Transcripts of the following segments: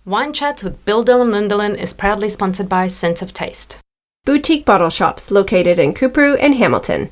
Wine Chats with Bildo and Lindalin is proudly sponsored by Sense of Taste. Boutique bottle shops located in Couparo and Hamilton.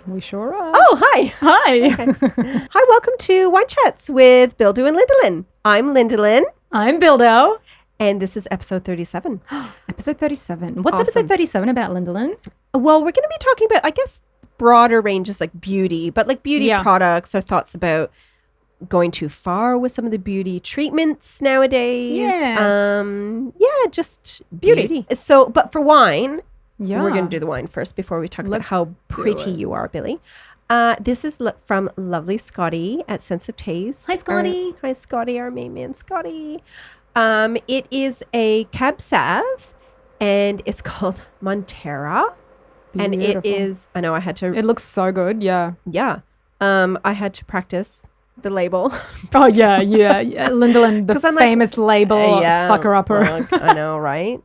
We sure are. Oh, hi. Hi. Okay. Hi, welcome to Wine Chats with Bildo and Lindalin. I'm Lindalin. I'm Bildo. And this is episode 37. Episode 37. What's Awesome. episode 37 about, Lindalin? Well, we're going to be talking about, I guess, broader ranges like beauty, but like beauty products or thoughts about going too far with some of the beauty treatments nowadays. Just beauty. So, but for wine... Yeah. We're going to do the wine first before we talk about how pretty you are, Billy. This is from lovely Scotty at Sense of Taste. Hi, Scotty. Hi, Scotty, our main man, Scotty. It is a Cab Sav, and it's called Monterra. Beautiful. And it is, I know I had to. It looks so good, yeah. Yeah. I had to practice the label. Oh, yeah. Lindalin, the famous label fucker-upper. I know, right?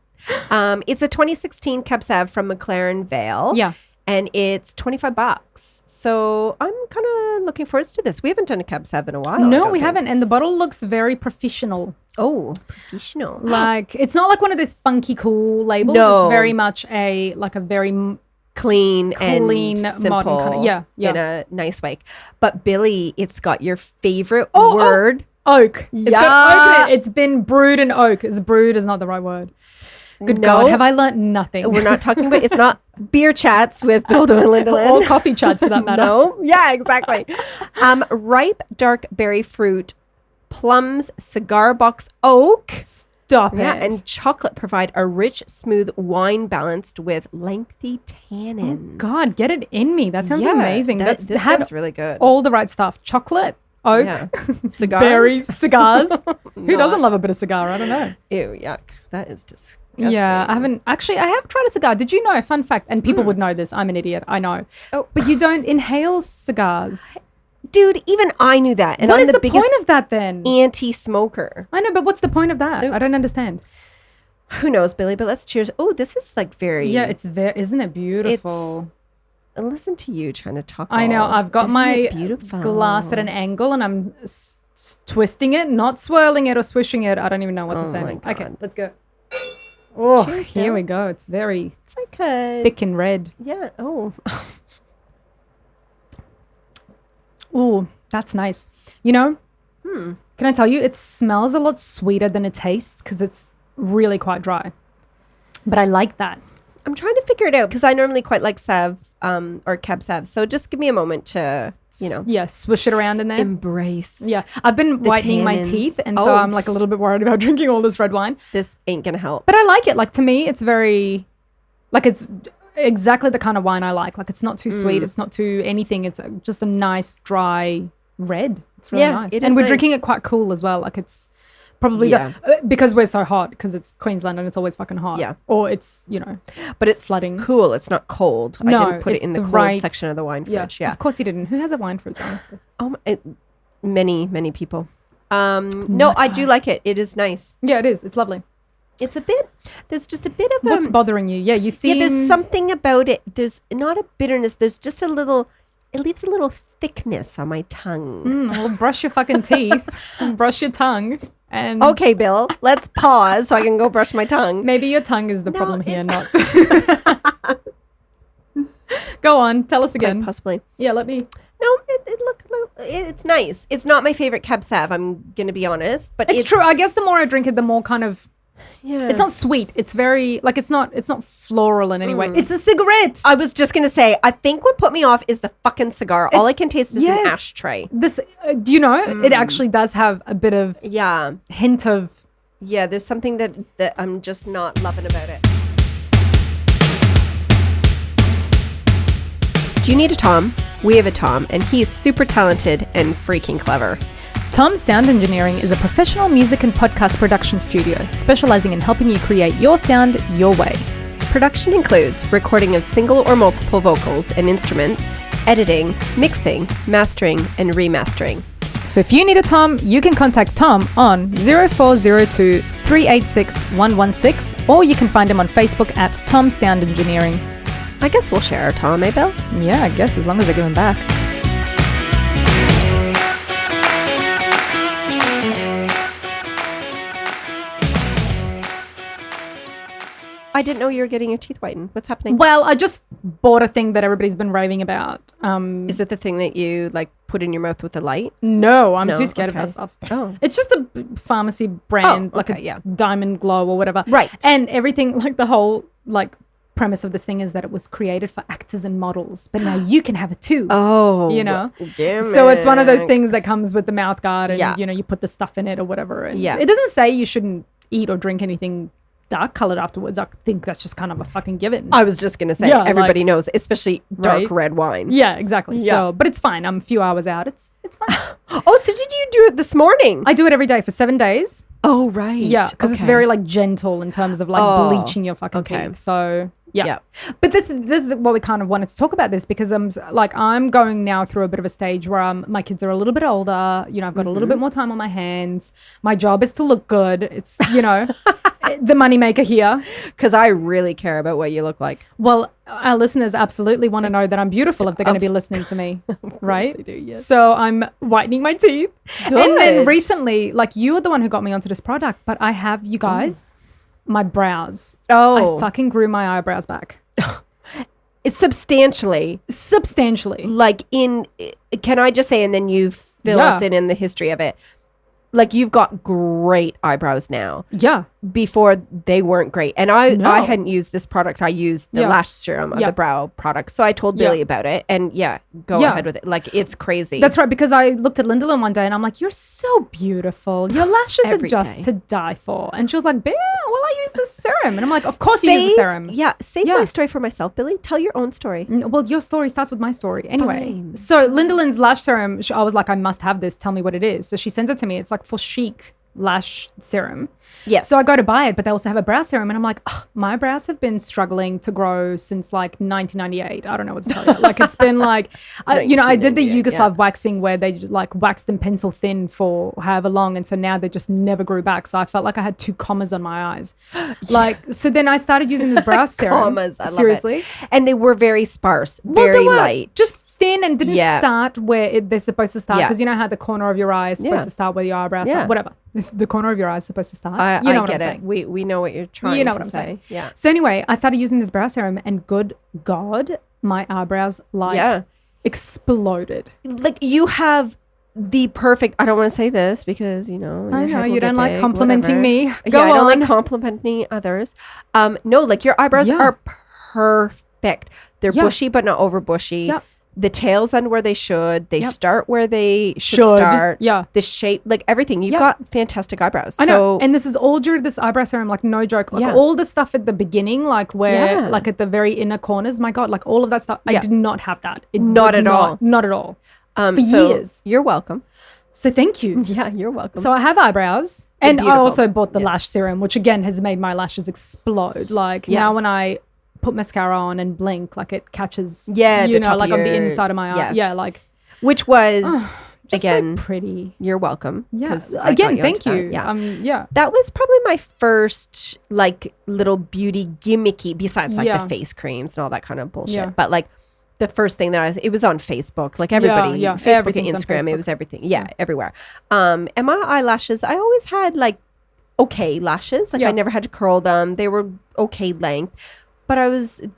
It's a 2016 Cab Sav from McLaren Vale. Yeah. And it's $25. So I'm kind of looking forward to this. We haven't done a Cab Sav in a while. No, we haven't. And the bottle looks very professional. Oh, professional. Like, it's not like one of those funky cool labels. No. It's very much a very clean and simple, modern kind of, yeah. In a nice way. But Billy, it's got your favorite word. Oak. It's Yeah. got oak in it. It's been brewed in oak. Brewed is not the right word. Good God, have I learnt nothing? We're not talking about, it's not beer chats with Bildo and Lindalin. Or coffee chats for that matter. No, yeah, exactly. Ripe dark berry fruit, plums, cigar box oak. Stop it. And chocolate provide a rich, smooth wine balanced with lengthy tannins. Oh God, get it in me. That sounds amazing. This sounds really good. All the right stuff. Chocolate, oak, cigars. berries, cigars. Who Not. doesn't love a bit of cigar? I don't know. Ew, yuck. That is disgusting. Yeah, I have tried a cigar. Did you know, fun fact, and people would know this, I'm an idiot, I know. Oh. But you don't inhale cigars. Dude, even I knew that. And What I'm is the biggest point of that then? anti-smoker. I know, but what's the point of that? Oops. I don't understand. Who knows, Billy? But let's cheers. Oh, this is like very... Yeah, isn't it beautiful? And listen to you trying to talk. I know. I've got my beautiful glass at an angle and I'm twisting it, not swirling it or swishing it. I don't even know what to say. Okay, let's go. Oh, cheers, here Bill. we go. It's very like a... thick and red. Yeah. Oh. Oh, that's nice. You know, can I tell you, it smells a lot sweeter than it tastes because it's really quite dry. But I like that. I'm trying to figure it out because I normally quite like Sav or Cab Sav. So just give me a moment to, swish it around in there. embrace. Yeah, I've been whitening my tannins. teeth, and so I'm like a little bit worried about drinking all this red wine. This ain't gonna help. But I like it. Like, to me, it's very, like, it's exactly the kind of wine I like. Like, it's not too sweet. It's not too anything. It's just a nice, dry red. It's really nice. it is And we're nice. drinking it quite cool as well. Like, it's probably because we're so hot, because it's Queensland and it's always fucking hot. Yeah. Or it's, But it's flooding. cool. It's not cold. No, I didn't put it it's in the the cold right- section of the wine fridge. Yeah. Of course you didn't. Who has a wine fridge, honestly? Many people. No, I do like it. It is nice. Yeah, it is. It's lovely. It's a bit, there's just a bit of What's bothering you? Yeah, you see. Yeah, there's something about it. There's not a bitterness. There's just it leaves a little thickness on my tongue. Well, brush your fucking teeth and brush your tongue. And Okay, Bill, let's pause so I can go brush my tongue. maybe your tongue is the problem here, not. Go on, tell us again. Quite possibly. Yeah, let me. No, it's nice. It's not my favorite Cab Sav, I'm going to be honest. But It's true. I guess the more I drink it, the more kind of. Yeah. It's not sweet. It's very like it's not floral in any way. It's a cigarette. I was just going to say, I think what put me off is the fucking cigar. All I can taste is an ashtray. This, do you know, it actually does have a bit of hint of. Yeah, there's something that I'm just not loving about it. Do you need a Tom? We have a Tom, and he is super talented and freaking clever. Tom's Sound Engineering is a professional music and podcast production studio specializing in helping you create your sound your way. Production includes recording of single or multiple vocals and instruments, editing, mixing, mastering, and remastering. So if you need a Tom, you can contact Tom on 0402 386 116, or you can find him on Facebook at Tom Sound Engineering. I guess we'll share our Tom, eh, Bill? Yeah, I guess, as long as I give him back. I didn't know you were getting your teeth whitened. What's happening? Well, I just bought a thing that everybody's been raving about. Is it the thing that you like put in your mouth with the light? No, I'm too scared of that stuff. Oh. It's just a pharmacy brand, like a Diamond Glow or whatever. Right. And everything, like the whole like premise of this thing is that it was created for actors and models, but now you can have it too. Oh. You know? Gimmick. So it's one of those things that comes with the mouth guard and, Yeah. you know, you put the stuff in it or whatever. And Yeah. it doesn't say you shouldn't eat or drink anything dark colored afterwards. I think that's just kind of a fucking given. I was just going to say, Yeah, everybody like- knows, especially dark Right? red wine. Yeah, exactly. Yeah. So, but it's fine. I'm a few hours out. It's fine. Oh, so did you do it this morning? I do it every day for 7 days. Oh, right. Yeah, because it's Okay. very like gentle in terms of like Oh, bleaching your fucking okay. teeth. So yeah. Yeah. But this is what we kind of wanted to talk about this, because I'm going now through a bit of a stage where my kids are a little bit older. You know, I've got a little bit more time on my hands. My job is to look good. It's, you know, the moneymaker here. Because I really care about what you look like. Well, our listeners absolutely want to know that I'm beautiful if they're going to be listening to me, right? they do, yes. So I'm whitening my teeth. And then Good. recently, like, you are the one who got me onto this product, but I have, you guys, my brows. Oh. I fucking grew my eyebrows back. It's substantially. Substantially. Like can I just say, and then you fill Yeah. us in the history of it. Like, you've got great eyebrows now. Yeah. Before, they weren't great. And I No. hadn't used this product. I used the Yeah. lash serum of Yeah. the brow product. So I told Yeah. Billy about it. And go Yeah. ahead with it. Like, it's crazy. That's right, because I looked at Lindalin one day and I'm like, you're so beautiful. Your lashes are Every just day. to die for. And she was like, well, I use this serum. And I'm like, of course you use the serum. Yeah. Save Yeah. my story for myself, Billy. Tell your own story. Well, your story starts with my story. Anyway, Fine. so Lindalin's lash serum, I was like, I must have this. Tell me what it is. So she sends it to me. It's like for chic lash serum. Yes. So I go to buy it, but they also have a brow serum. And I'm like, my brows have been struggling to grow since like 1998. I don't know what to tell you. Like, it's been like, I did the 1998, Yugoslav waxing where they like waxed them pencil thin for however long. And so now they just never grew back. So I felt like I had 2 commas on my eyes. Like, so then I started using this brow serum. Commas. I love Seriously. it. And they were very sparse, Well, very they were light. just thin and didn't Yeah. start where they're supposed to start, Yeah. because you know how the corner of your eye is supposed Yeah. to start where your eyebrows Yeah. start, whatever. The corner of your eye is supposed to start. I you know what get I'm it. saying. We know what you're trying You know to what I'm say. saying. Yeah. So anyway, I started using this brow serum, and good God, my eyebrows exploded. Like, you have the perfect, I don't want to say this because, you know. I your know, head will you get don't like big, complimenting whatever. me. Go I don't on. like complimenting others. No, like, your eyebrows Yeah. are perfect. They're Yeah. bushy, but not over bushy. Yep. The tails end where they should. They Yep. start where they should start. Yeah. The shape, like everything. You've Yeah. got fantastic eyebrows. I know, So, and this is all due to this eyebrow serum, like no joke. Like Yeah. all the stuff at the beginning, like where, Yeah. like at the very inner corners, my God, like all of that stuff. I Yeah. did not have that. It Not was at all. Not at all. For so years. You're welcome. So thank you. Yeah, you're welcome. So I have eyebrows, They're and I beautiful. also bought the Yeah. lash serum, which again has made my lashes explode. Like Yeah. now when I put mascara on and blink, like it catches, Yeah, you the know, top of like on the your- inside of my eye. yes. Yeah, like Which was, just again, so pretty. you're welcome. Yeah. 'cause I got Again, onto thank that. you. Yeah. Yeah. That was probably my first like little beauty gimmicky, besides like Yeah. the face creams and all that kind of bullshit. Yeah. But like the first thing that it was on Facebook, like everybody, yeah. Facebook Everything's and on Instagram, Facebook. it was everything. Yeah, everywhere. And my eyelashes, I always had like okay lashes. Like Yeah. I never had to curl them. They were okay length. But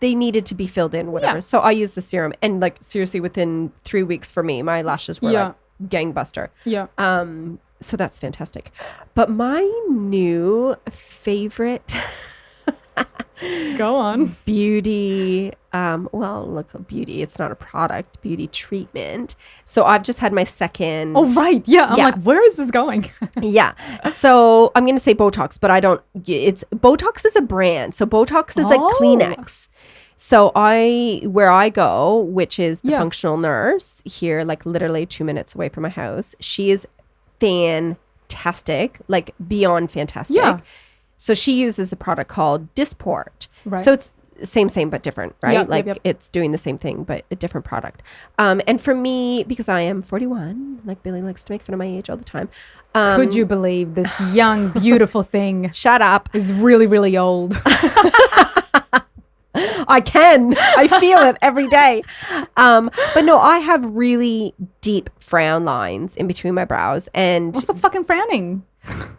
they needed to be filled in, whatever. Yeah. So I used the serum, and like seriously, within 3 weeks for me, my lashes were Yeah. like gangbuster. Yeah. So that's fantastic. But my new favorite Go on. beauty, beauty, it's not a product, beauty treatment. So I've just had my second. Oh, right. Yeah. I'm Yeah. like, where is this going? Yeah. So I'm going to say Botox, but Botox is a brand. So Botox is like Oh. Kleenex. So where I go, which is the Yeah. functional nurse here, like literally 2 minutes away from my house, she is fantastic, like beyond fantastic. Yeah. So she uses a product called Dysport. Right. So same but different, right? Yep, like yep. it's doing the same thing but a different product. And for me, because I am 41, like Billy likes to make fun of my age all the time. Could you believe this young, beautiful thing Shut up. is really, really old? I can. I feel it every day. But no, I have really deep frown lines in between my brows. And What's the fucking frowning?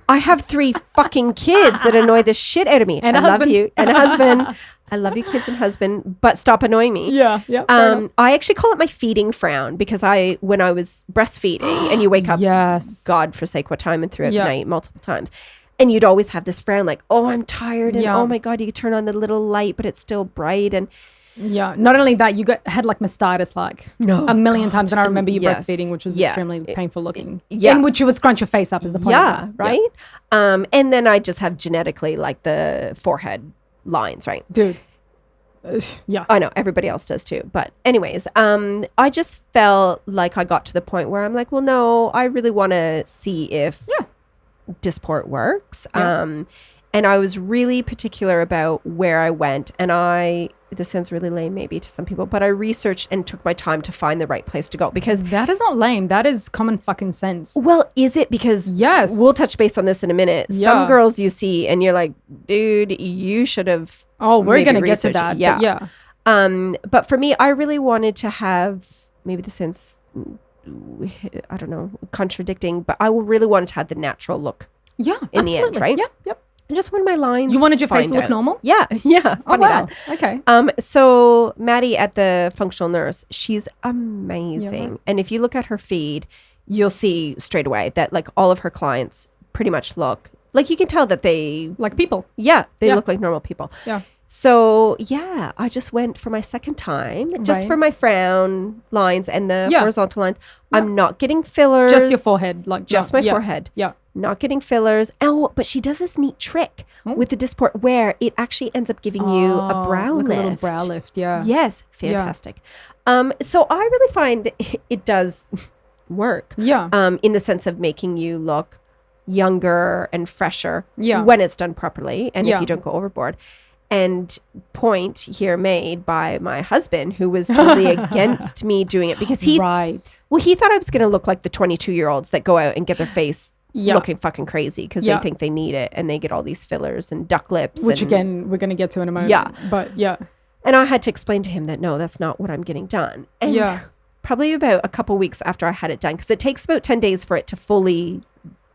I have 3 fucking kids that annoy the shit out of me. And I a love husband. you. And a husband. I love you, kids and husband, but stop annoying me. Yeah. fair enough. I actually call it my feeding frown because when I was breastfeeding and you wake up, Yes. God forsake what time, and throughout Yeah. the night multiple times. And you'd always have this frown like, oh, I'm tired. And Yeah. oh my God, you could turn on the little light, but it's still bright. And Yeah. Not only that, you had like mastitis a million times. And I remember you Yes. breastfeeding, which was Yeah. extremely painful looking. Yeah. In which you would scrunch your face up is the point. of yeah, that. right. And then I just have genetically like the forehead lines, right? Dude. Yeah. I know everybody else does too. But anyways, I just felt like I got to the point where I'm like, well, no, I really want to see if Dysport works. Yeah. And I was really particular about where I went. And this sounds really lame maybe to some people, but I researched and took my time to find the right place to go because That is not lame. That is common fucking sense. well, is it? Because Yes. we'll touch base on this in a minute. Yeah. Some girls you see and you're like, dude, you should have. Oh, we're maybe going to get to researched that. it. Yeah. But yeah. But for me, I really wanted to have, maybe this sounds, I don't know, contradicting, but I really wanted to have the natural look Yeah. in the end, absolutely. right? Yeah. Yep. I just wanted my lines. You wanted your face to fined look out. normal? Yeah. Yeah. Oh, Funny wow. that. Okay. So Maddie at the functional nurse, she's amazing. Yeah. And if you look at her feed, you'll see straight away that like all of her clients pretty much look like you can tell that they Like people. they Yeah. look like normal people. Yeah. So yeah, I just went for my second time just Right. for my frown lines and the Yeah. horizontal lines. Yeah. I'm not getting fillers. Just your forehead. Like Just not- my yeah. forehead. Yeah. Not getting fillers. Oh, but she does this neat trick Oh. with the Dysport where it actually ends up giving you a brow like lift. a little brow lift. Yeah. Yes, fantastic. So I really find it does work. Yeah. In the sense of making you look younger and fresher Yeah. when it's done properly and if Yeah. you don't go overboard. And point here made by my husband, who was totally against me doing it because he right. thought I was going to look like the 22-year-olds that go out and get their face Yeah. looking fucking crazy because Yeah. they think they need it and they get all these fillers and duck lips. Which and, again, we're going to get to in a moment. Yeah. But yeah. And I had to explain to him that no, that's not what I'm getting done. And Yeah. probably about a couple weeks after I had it done, because it takes about 10 days for it to fully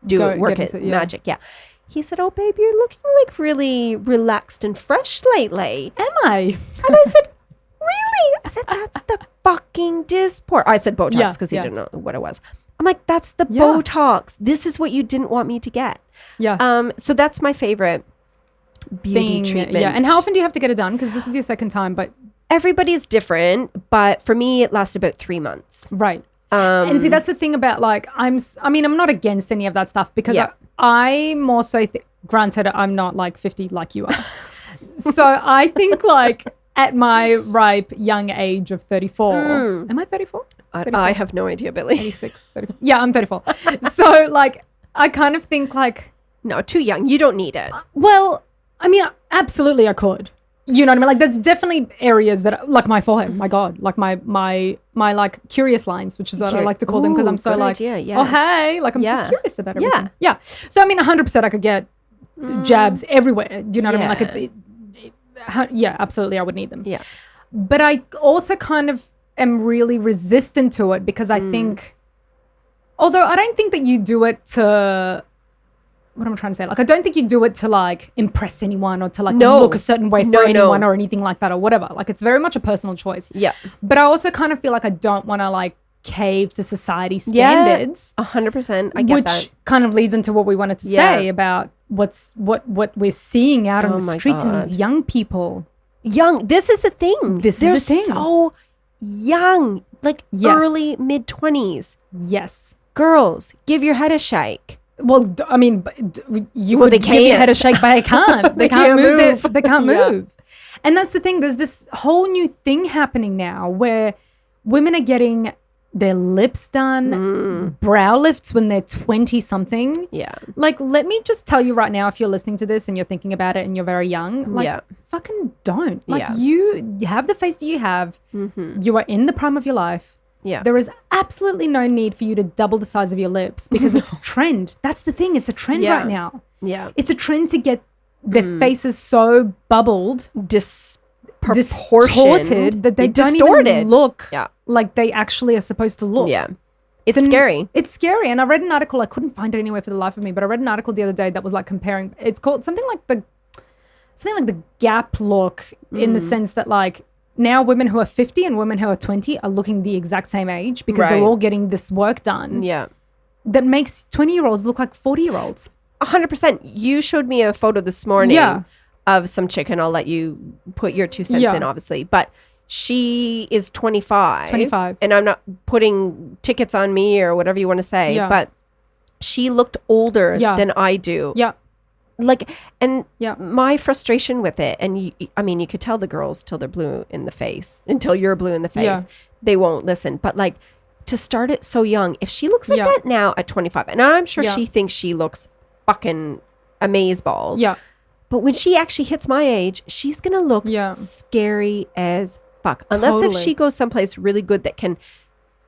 work it, magic. Yeah. He said, oh, babe, you're looking like really relaxed and fresh lately. Am I? And I said, really? I said, that's the fucking Dysport. I said Botox Yeah, because he yeah. didn't know what it was. I'm like, that's the Yeah. Botox. This is what you didn't want me to get. Yeah. So that's my favorite beauty treatment. Yeah. And how often do you have to get it done? Because this is your second time, but Everybody's different, but for me, it lasted about 3 months. right. And see, that's the thing about like, I'm not against any of that stuff because Yeah. I more so, granted, I'm not like 50 like you are. So I think like at my ripe young age of 34, am I 34? I have no idea, Billy. 36, 34. Yeah, I'm 34. So like, I kind of think like, No, too young. You don't need it. well, I mean, absolutely I could. You know what I mean? Like there's definitely areas that like my forehead, my God, like my like curious lines, which is what I like to call them because I'm so good like, idea, oh, yes. hey, like I'm Yeah. so curious about Yeah. everything. Yeah. So I mean, 100% I could get jabs everywhere. You know what I mean? Like Yeah. absolutely I would need them. Yeah. But I also kind of am really resistant to it because I think, although I don't think that you do it to, what am I trying to say? Like, I don't think you do it to like impress anyone or to like No. look a certain way for No, anyone no. or anything like that or whatever. Like, it's very much a personal choice. Yeah. But I also kind of feel like I don't want to like cave to society Yeah. standards. 100%. I get which that. kind of leads into what we wanted to Yeah. say about what we're seeing out Oh on the my streets and God. these young people. Young. This is the thing. This is They're the thing. so young. Like Yes. early, mid-20s. Yes. Girls, give your head a shake. Well, I mean, you Well, could they give your can't. head a shake, but they can't. They can't move. They can't Yeah. move. And that's the thing. There's this whole new thing happening now where women are getting their lips done, brow lifts when they're 20 something. Yeah. Like, let me just tell you right now, if you're listening to this and you're thinking about it and you're very young, like, fucking don't. Like, you have the face that you have. You are in the prime of your life. Yeah. There is absolutely no need for you to double the size of your lips because it's a trend. That's the thing. It's a trend right now. Yeah. It's a trend to get their faces so bubbled, distorted that they don't even look like they actually are supposed to look. Yeah. It's scary. It's scary. And I read an article, I couldn't find it anywhere for the life of me, but I read an article the other day that was like comparing, it's called something like the gap look in the sense that like now women who are 50 and women who are 20 are looking the exact same age because they're all getting this work done. Yeah. That makes 20-year-olds look like 40-year-olds. 100%. You showed me a photo this morning of some chick, and I'll let you put your 2 cents in, obviously. But she is 25. 25. And I'm not putting tickets on me or whatever you want to say, but she looked older than I do. Yeah. Like, and my frustration with it, and you could tell the girls till they're blue in the face, until you're blue in the face, they won't listen. But like, to start it so young, if she looks like that now at 25, and I'm sure she thinks she looks fucking amazeballs. Yeah. But when she actually hits my age, she's going to look scary as fuck. Unless if she goes someplace really good that can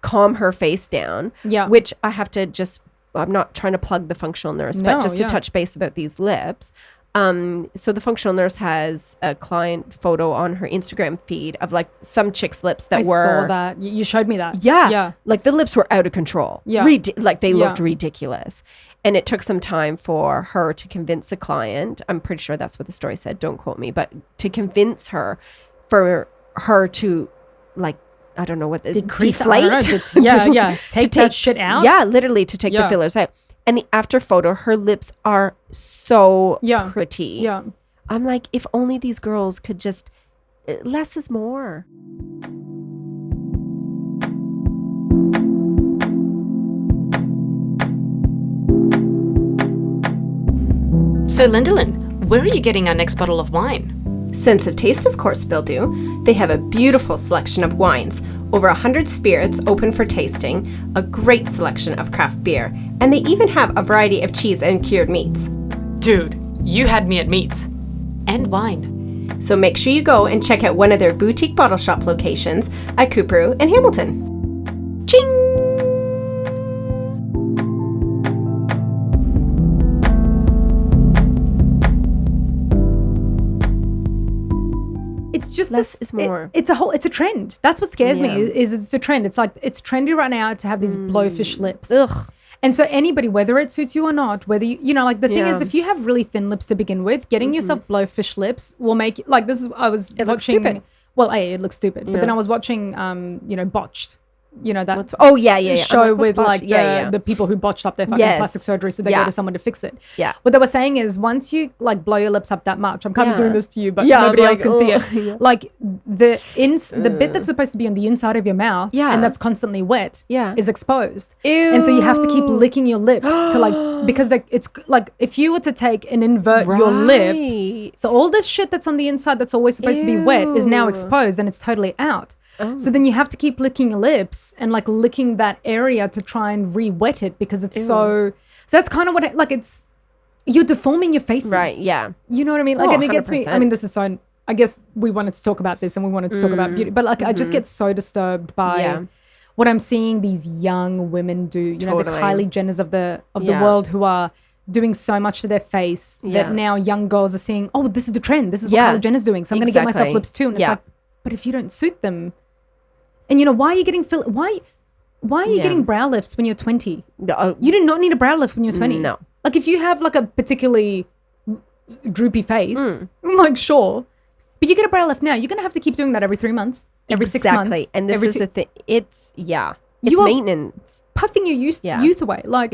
calm her face down, which I have to just, I'm not trying to plug the functional nurse, but just to touch base about these lips. So the functional nurse has a client photo on her Instagram feed of like some chick's lips that I saw that. You showed me that. Yeah. Like the lips were out of control. Yeah. Like they looked ridiculous. And it took some time for her to convince the client. I'm pretty sure that's what the story said. Don't quote me. But to convince her, for her to like, I don't know what, deflate. Take that shit out. Yeah, literally to take the fillers out. And the after photo, her lips are so pretty. Yeah. I'm like, if only these girls could just, less is more. So, Lindalin, where are you getting our next bottle of wine? Sense of Taste, of course, Bildo. They have a beautiful selection of wines, over 100 spirits open for tasting, a great selection of craft beer, and they even have a variety of cheese and cured meats. Dude, you had me at meats. And wine. So make sure you go and check out one of their boutique bottle shop locations at Cooperoo and Hamilton. Ching! It's just less is more. It's a trend. That's what scares me. Is it's a trend. It's like it's trendy right now to have these blowfish lips. Ugh. And so anybody, whether it suits you or not, whether you know, like the thing is, if you have really thin lips to begin with, getting yourself blowfish lips will make like this is. I was watching. Looks stupid. Well, it looks stupid, but then I was watching, Botched. You know that show with like the people who botched up their fucking plastic surgery, so they go to someone to fix it. Yeah. What they were saying is once you like blow your lips up that much, I'm kind of doing this to you, but nobody else can see it. Like the bit that's supposed to be on the inside of your mouth, and that's constantly wet, is exposed. Ew. And so you have to keep licking your lips to like because it's like if you were to take and invert your lip, so all this shit that's on the inside that's always supposed to be wet is now exposed and it's totally out. So then you have to keep licking your lips and like licking that area to try and re-wet it because it's so that's kind of what you're deforming your faces. Right, yeah. You know what I mean? Like, and it gets me, I mean, this is so, I guess we wanted to talk about this and we wanted to talk about beauty, but like I just get so disturbed by what I'm seeing these young women do, you know, the Kylie Jenners of the world who are doing so much to their face that now young girls are seeing, oh, this is the trend. This is what Kylie Jenner's doing. So I'm going to get myself lips too. And it's like, but if you don't suit them, and you know, why are you getting why are you getting brow lifts when you're 20? You do not need a brow lift when you're 20. No. Like if you have like a particularly droopy face, I'm like, sure. But you get a brow lift now, you're going to have to keep doing that every 3 months, every 6 months. Exactly. And this is the thing. It's maintenance. Puffing your youth away. Like,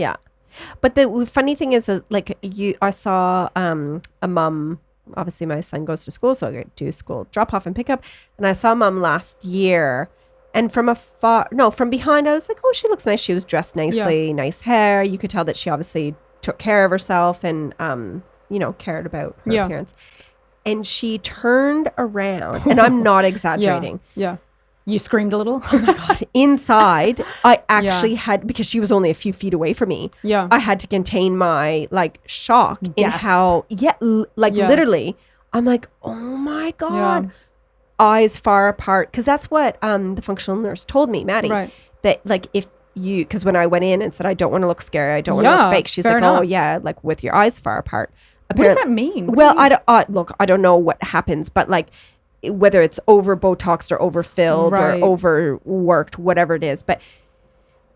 But the funny thing is like I saw a mum. Obviously my son goes to school, so I do school drop off and pick up. And I saw mum last year. And from behind, I was like, oh, she looks nice. She was dressed nicely, nice hair. You could tell that she obviously took care of herself and, cared about her appearance. And she turned around, and I'm not exaggerating. You screamed a little. Oh my God. Inside, I actually had, because she was only a few feet away from me. Yeah. I had to contain my like shock in Gasp. how, literally, I'm like, oh my God. Eyes far apart. Because that's what the functional nurse told me, Maddie. Right. That like if you, because when I went in and said, I don't want to look scary, I don't want to look fake. She's like, enough. oh yeah, like with your eyes far apart. What does that mean? I don't know what happens, but like whether it's over Botoxed or overfilled or overworked, whatever it is. But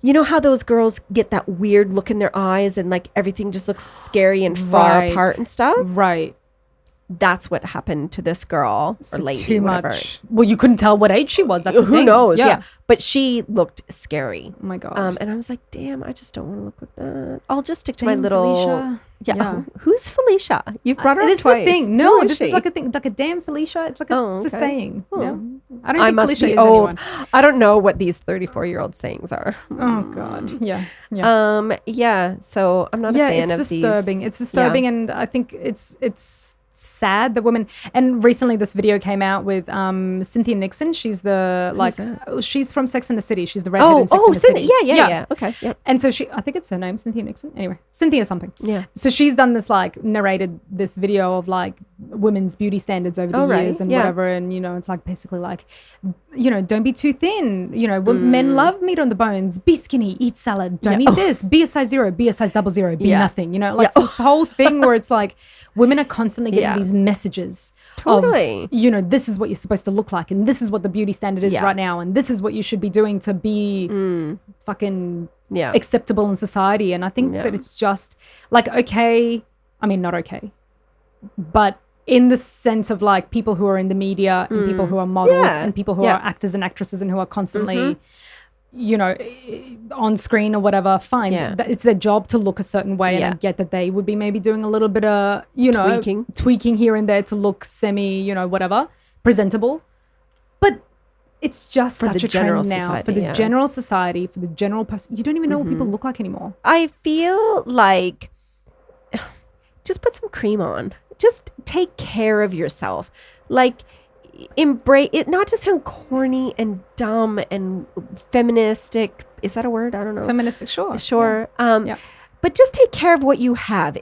you know how those girls get that weird look in their eyes and like everything just looks scary and far apart and stuff? Right. That's what happened to this girl or lady. Too whatever. much. Well, you couldn't tell what age she was. That's the Who thing. knows? Yeah. But she looked scary. Oh my God. And I was like, damn, I just don't want to look like that. I'll just stick to my little. Felicia. Yeah. Who's Felicia? You've brought her up This twice. is the thing. No, this she? is like a thing, like a damn Felicia. It's like it's a saying. Oh. Yeah. I don't think must Felicia be is old. anyone. I don't know what these 34-year-old sayings are. Oh God. Yeah. Yeah. Yeah. So I'm not a fan of it's disturbing. these. It's disturbing, and I think it's sad that women. And recently, this video came out with Cynthia Nixon. She's she's from Sex and the City. She's the redhead in Sex and the City. Yeah. Okay. Yeah. And so I think it's her name, Cynthia Nixon. Anyway, Cynthia something. Yeah. So she's done this narrated this video of like women's beauty standards over the years and whatever. And, it's like basically like, don't be too thin. Men love meat on the bones. Be skinny, eat salad. Don't eat this. Be a size 0, be a size 00, be nothing. This whole thing where it's like women are constantly getting these messages. Totally. Of, this is what you're supposed to look like. And this is what the beauty standard is right now. And this is what you should be doing to be fucking acceptable in society. And I think that it's just like, okay, I mean, not okay, but in the sense of like people who are in the media and people who are models and people who are actors and actresses and who are constantly, on screen or whatever, fine. It's their job to look a certain way. And I get that they would be maybe doing a little bit of, tweaking here and there to look semi, whatever, presentable. But it's just such a trend now for the general society, for the general person. You don't even know what people look like anymore. I feel like just put some cream on. Just take care of yourself. Like, embrace it, not to sound corny and dumb and feministic. Is that a word? I don't know. Feministic, sure. But just take care of what you have.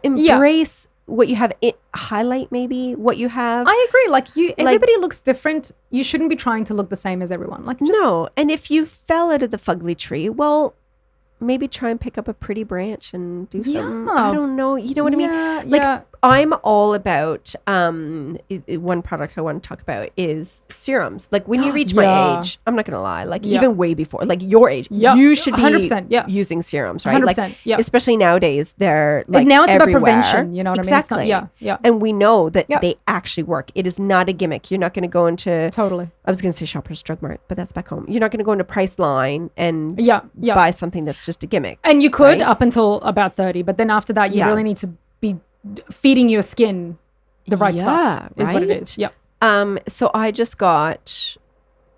Embrace what you have. Highlight maybe what you have. I agree. Like everybody looks different. You shouldn't be trying to look the same as everyone. No. And if you fell out of the fugly tree, well, maybe try and pick up a pretty branch and do something. I don't know. You know what I mean? I'm all about one product I want to talk about is serums. Like when you reach my age, I'm not gonna lie, like even way before, like your age, you should be 100%, using serums, right? 100%, like especially nowadays, they're like now it's everywhere. About prevention, you know what exactly. I mean? It's not, And we know that they actually work. It is not a gimmick. You're not gonna go into I was gonna say Shoppers Drug Mart, but that's back home. You're not gonna go into Priceline and buy something that's just a gimmick. And you could up until about 30, but then after that, you really need to be feeding your skin the right stuff is what it is. So I just got,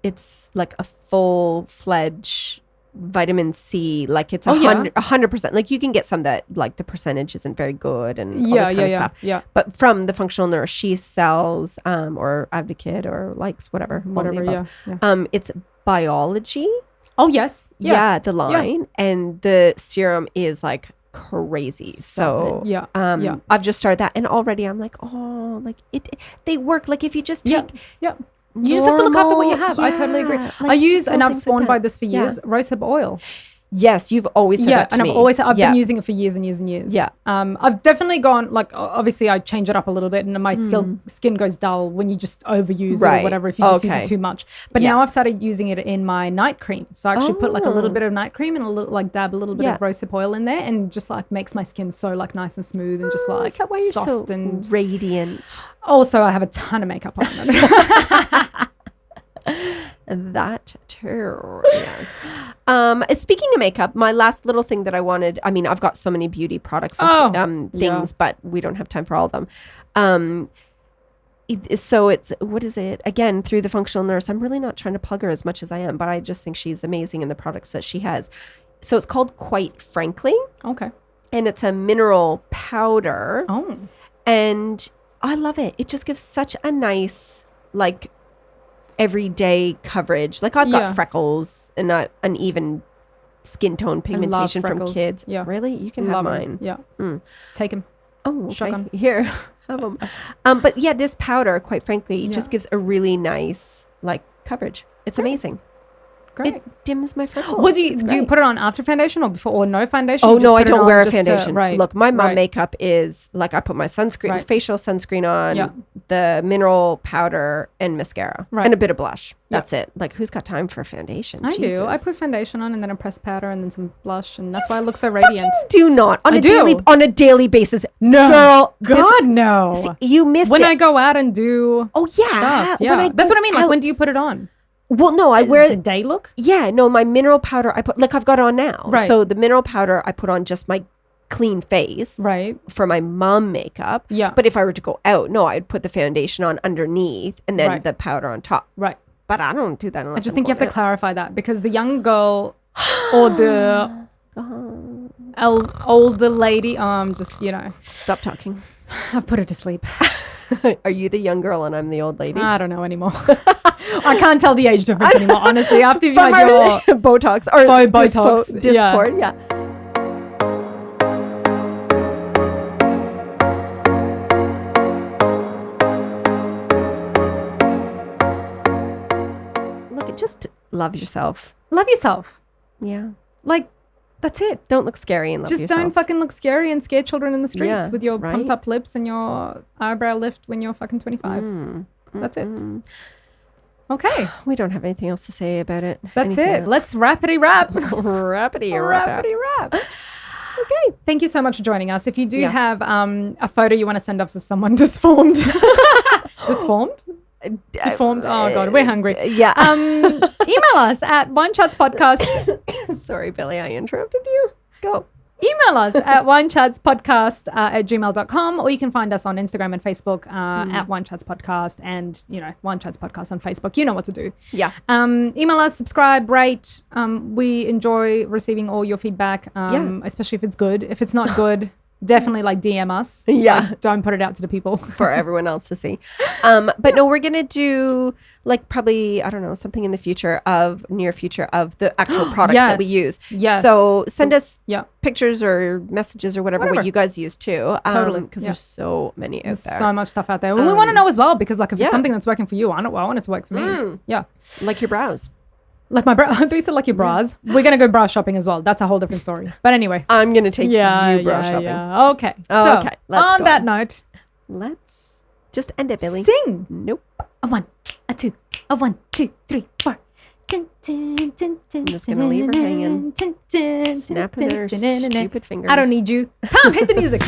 it's like a full-fledged vitamin C, like it's 100%. Like you can get some that like the percentage isn't very good and all this kind of stuff. But from the functional nurse, she sells or Advocate or likes whatever. It's biology. Oh yes. The line and the serum is like crazy. So I've just started that and already I'm like, oh, like they work. Like if you just take you just have to look after what you have. I totally agree. Like I use and I've sworn by this for years, rosehip oil. Yes, you've always said that to me. I've been using it for years and years and years. I've definitely gone, like, obviously I change it up a little bit and my skin goes dull when you just overuse it or whatever, if you just use it too much. But now I've started using it in my night cream. So I actually put like a little bit of night cream and a little, like dab a little bit of rosehip oil in there and just like makes my skin so like nice and smooth and just like is that why you're soft so and radiant? Also, I have a ton of makeup on. That too, yes. Speaking of makeup, my last little thing that I wanted, I mean, I've got so many beauty products and things, but we don't have time for all of them. So it's, what is it? Again, through the functional nurse, I'm really not trying to plug her as much as I am, but I just think she's amazing in the products that she has. So it's called Quite Frankly. Okay. And it's a mineral powder. Oh. And I love it. It just gives such a nice, like, everyday coverage. Like I've got freckles and uneven skin tone pigmentation from kids. Yeah. Really? You can have mine. Yeah. Take them. Oh, okay. Shock 'em. Here, have them. But yeah, this powder, quite frankly, just gives a really nice like coverage. It's amazing. Great. It dims my freckles. What do you put it on after foundation or before or no foundation? Oh no, I don't wear a foundation. Right. Look, my mom makeup is like I put my sunscreen, facial sunscreen on, the mineral powder and mascara, and a bit of blush. That's it. Like who's got time for foundation? I do. I put foundation on and then a pressed powder and then some blush, and that's why I look so radiant. Do not on a daily basis. No, girl, God no. See, you missed when it. I go out and do. Oh yeah, stuff. Yeah. That's what I mean. Like when do you put it on? Well, no, I wear the day look. Yeah, no, my mineral powder I put like I've got on now. Right. So the mineral powder I put on just my clean face. Right. For my mom makeup. Yeah. But if I were to go out, no, I'd put the foundation on underneath and then the powder on top. Right. But I don't do that unless I just think you have to clarify that because the young girl or the older lady, just stop talking. I've put her to sleep. Are you the young girl and I'm the old lady? I don't know anymore. I can't tell the age difference anymore, honestly. After you've had your Botox or Botox. Discord, yeah. Look, just love yourself. Love yourself. Yeah. Like, that's it. Don't look scary and love yourself. Just don't fucking look scary and scare children in the streets with your pumped up lips and your eyebrow lift when you're fucking 25. That's it. Okay. We don't have anything else to say about it. That's it. Let's rapidy wrap. Rapidy wrap. Okay. Thank you so much for joining us. If you do have a photo you want to send us of someone disformed. Disformed? Deformed. Oh God, we're hungry. Yeah. Email us at winechatspodcast. Sorry, Billy, I interrupted you. Go. Email us at winechatspodcast@gmail.com, or you can find us on Instagram and Facebook at winechatspodcast, and winechatspodcast on Facebook. You know what to do. Yeah. Email us, subscribe, rate. We enjoy receiving all your feedback, especially if it's good. If it's not good. Definitely DM us. Yeah. Like, don't put it out to the people. For everyone else to see. But no, we're going to do probably, I don't know, something in the near future of the actual products that we use. Yes. So send us pictures or messages or whatever what you guys use too. Totally. Because there's so many out there. So much stuff out there. And we want to know as well, because if it's something that's working for you, I want it to work for me. Yeah. Like your brows. Like my bra. I thought you said like your bras. We're going to go bra shopping as well. That's a whole different story. But anyway. I'm going to take you bra shopping. Yeah. Okay. So on that note. Let's just end it, Billy. Sing. Nope. A 1, a 2, a 1, 2, 3, 4. I'm just going to leave her hanging. Snapping her stupid fingers. I don't need you. Tom, hit the music.